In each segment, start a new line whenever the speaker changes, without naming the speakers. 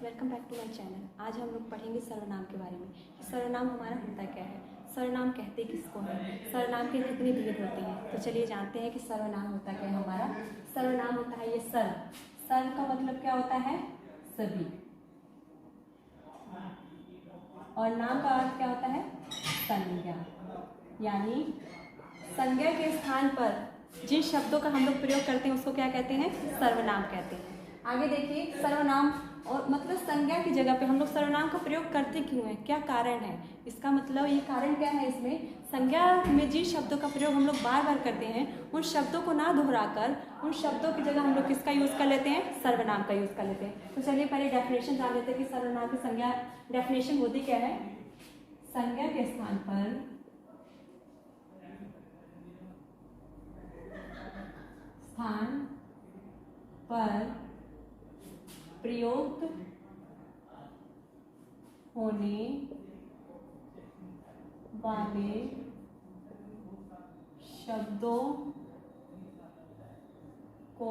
Welcome back to my channel. आज हम लोग पढ़ेंगे सर्वनाम के बारे में। सर्वनाम हमारा होता क्या है, सर्वनाम कहते किसको है, सर्वनाम के कितने भेद होते हैं। तो चलिए जानते हैं कि सर्वनाम होता क्या है हमारा। सर्वनाम होता है ये सर्व का मतलब क्या होता है, सभी, और नाम का अर्थ क्या होता है, संज्ञा। यानी संज्ञा के स्थान पर जिन शब्दों का हम लोग प्रयोग करते हैं उसको क्या कहते हैं, सर्वनाम कहते हैं। आगे देखिए, सर्वनाम और मतलब संज्ञा की जगह पे हम लोग सर्वनाम का प्रयोग करते क्यों हैं, क्या कारण है इसका, मतलब ये कारण क्या है इसमें। संज्ञा में जिन शब्दों का प्रयोग हम लोग बार बार करते हैं उन शब्दों को ना दोहराकर उन शब्दों की जगह हम लोग किसका यूज़ कर लेते हैं, सर्वनाम का यूज़ कर लेते हैं। तो चलिए पहले डेफिनेशन जान लेते हैं कि सर्वनाम की संज्ञा डेफिनेशन होती क्या है। संज्ञा के स्थान पर प्रयुक्त होने वाले शब्दों को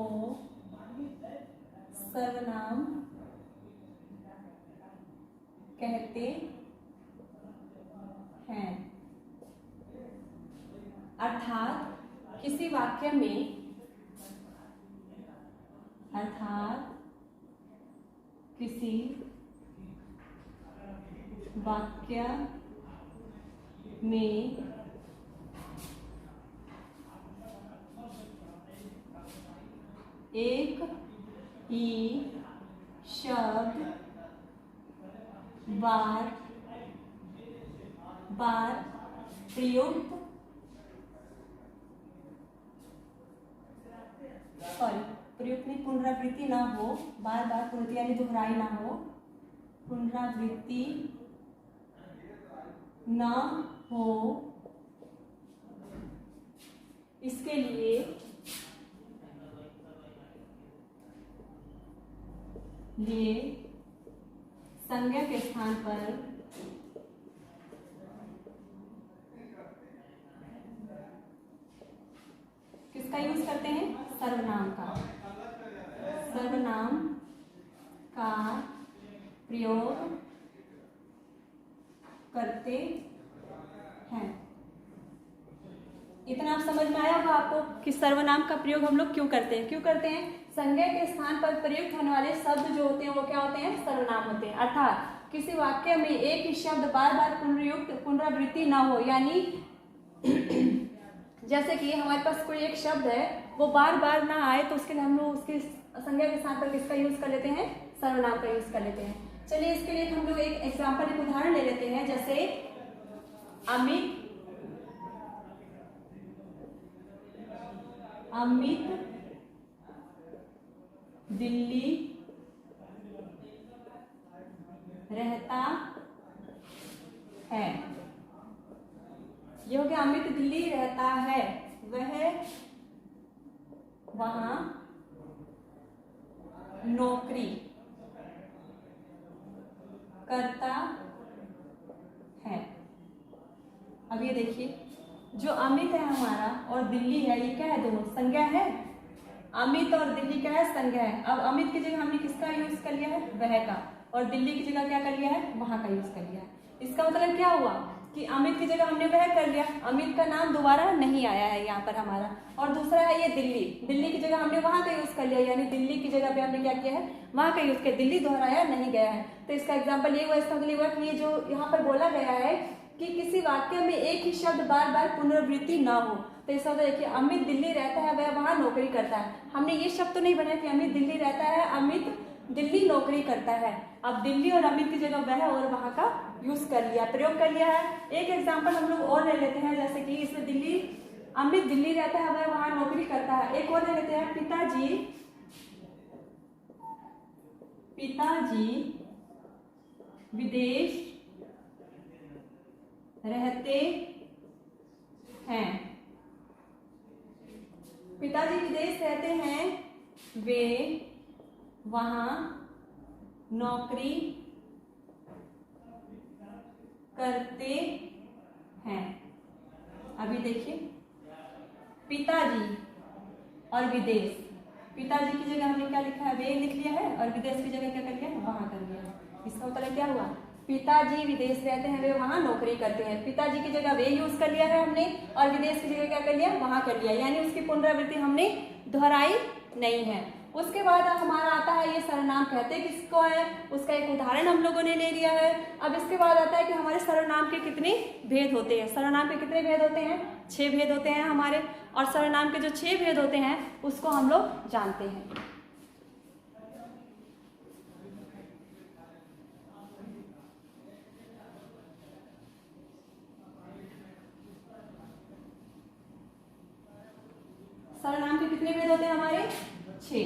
सर्वनाम कहते हैं। अर्थात किसी वाक्य में एक ही शब्द बार बार प्रयुक्त नहीं, पुनरावृत्ति ना हो, बार बार पुनरावृत्ति यानी दोहराई ना हो, पुनरावृत्ति ना हो, इसके लिए संज्ञा के स्थान पर किसका यूज करते हैं, सर्वनाम का प्रयोग करते हैं। इतना आप समझ में आया होगा आपको कि सर्वनाम का प्रयोग हम लोग क्यों करते हैं। संज्ञा के स्थान पर प्रयुक्त होने वाले शब्द जो होते हैं वो क्या होते हैं, सर्वनाम होते हैं। अर्थात किसी वाक्य में एक ही शब्द बार बार पुनरावृत्ति ना हो, यानी जैसे कि हमारे पास कोई एक शब्द है वो बार बार ना आए तो उसके लिए हम लोग उसके संज्ञा के स्थान पर किसका यूज कर लेते हैं, सर्वनाम का यूज कर लेते हैं। चलिए इसके लिए हम लोग एक एग्जाम्पल, एक उदाहरण ले लेते हैं। जैसे अमित दिल्ली रहता है। ये हो गया, अमित दिल्ली रहता है, वह वहां नौकरी करता है। अब ये देखिए, जो अमित है हमारा और दिल्ली है, ये क्या है, दोनों संज्ञा है। अमित और दिल्ली क्या है, संज्ञा है। अब अमित की जगह हमने किसका यूज कर लिया है, वह का, और दिल्ली की जगह क्या कर लिया है, वहां का यूज कर लिया है। इसका मतलब क्या हुआ कि अमित की जगह हमने वह कर लिया, अमित का नाम दोबारा नहीं आया है यहाँ पर हमारा। और दूसरा है ये दिल्ली की जगह हमने वहां का यूज कर लिया, यानी दिल्ली की जगह पे हमने क्या किया है, वहां का यूज किया, दिल्ली दोहराया नहीं गया है। तो इसका एग्जाम्पल ये हुआ, इसका मतलब हुआ कि ये जो यहाँ पर बोला गया है कि किसी वाक्य में एक ही शब्द बार बार पुनरावृत्ति ना हो। तो ऐसा होता है कि अमित दिल्ली रहता है, वह वहां नौकरी करता है। हमने ये शब्द तो नहीं बनाया कि अमित दिल्ली रहता है, अमित दिल्ली नौकरी करता है। अब दिल्ली और अमित की जगह वह और वहां का यूज कर लिया, प्रयोग कर लिया है। एक एग्जाम्पल हम लोग और ले लेते हैं, जैसे कि इसमें अमित दिल्ली रहता है, वह वहां नौकरी करता है। एक और ले लेते हैं, पिताजी विदेश रहते हैं। पिताजी विदेश रहते हैं, वे वहां नौकरी करते हैं। अभी देखिए, पिताजी और विदेश, पिताजी की जगह हमने क्या लिखा है, वे लिख लिया है, और विदेश की जगह क्या कर लिया है, वहां कर लिया है। का क्या हुआ, पिताजी विदेश रहते हैं, वे वहां नौकरी करते हैं। पिताजी की जगह वे यूज कर लिया है हमने, और विदेश की जगह क्या कर लिया, वहां कर लिया, यानी उसकी पुनरावृत्ति हमने दोहराई नहीं है। उसके बाद हमारा आता है ये सर्वनाम कहते किसको है, उसका एक उदाहरण हम लोगों ने ले लिया है। अब इसके बाद आता है कि हमारे सर्वनाम के कितने भेद होते हैं। सर्वनाम के कितने भेद होते हैं, 6 भेद होते हैं हमारे, और सर्वनाम के जो 6 भेद होते हैं उसको हम लोग जानते हैं। सर्वनाम के कितने भेद होते हैं हमारे, 6।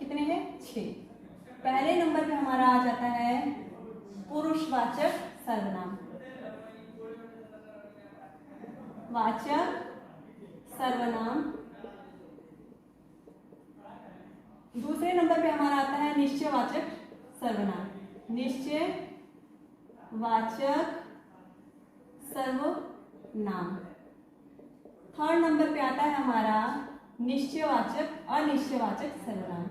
कितने हैं, 6। पहले नंबर पे हमारा आ जाता है पुरुषवाचक सर्वनाम, वाचक सर्वनाम। दूसरे नंबर पे हमारा आता है निश्चयवाचक सर्वनाम, निश्चयवाचक सर्वनाम। थर्ड नंबर पे आता है हमारा निश्चयवाचक अनिश्चयवाचक सर्वनाम,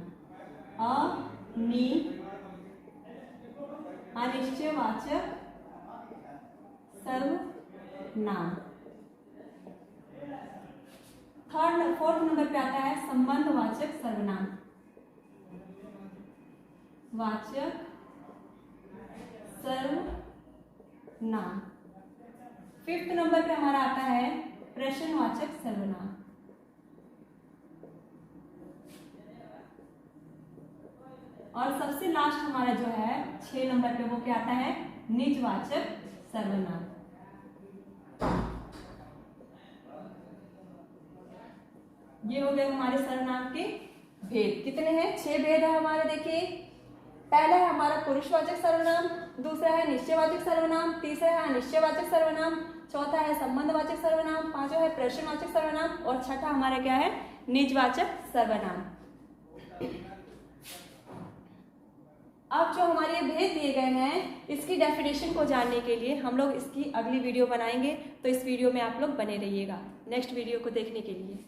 अनिश्चयवाचक सर्वनाम। फोर्थ नंबर पे आता है संबंधवाचक सर्वनाम, वाचक सर्वनाम। फिफ्थ नंबर पे हमारा आता है प्रश्नवाचक सर्वनाम, और सबसे लास्ट हमारा जो है 6 नंबर पे वो क्या आता है, निजवाचक सर्वनाम। ये हो गए हमारे सर्वनाम के भेद। कितने हैं, 6 भेद है हमारे। देखिए, पहला है हमारा पुरुषवाचक सर्वनाम, दूसरा है निश्चयवाचक सर्वनाम, तीसरा है अनिश्चयवाचक सर्वनाम, चौथा है संबंधवाचक सर्वनाम, पांचवा है प्रश्नवाचक सर्वनाम, और छठा हमारा क्या है, निजवाचक सर्वनाम। अब जो हमारे ये भेद दिए गए हैं, इसकी डेफिनेशन को जानने के लिए हम लोग इसकी अगली वीडियो बनाएंगे, तो इस वीडियो में आप लोग बने रहिएगा नेक्स्ट वीडियो को देखने के लिए।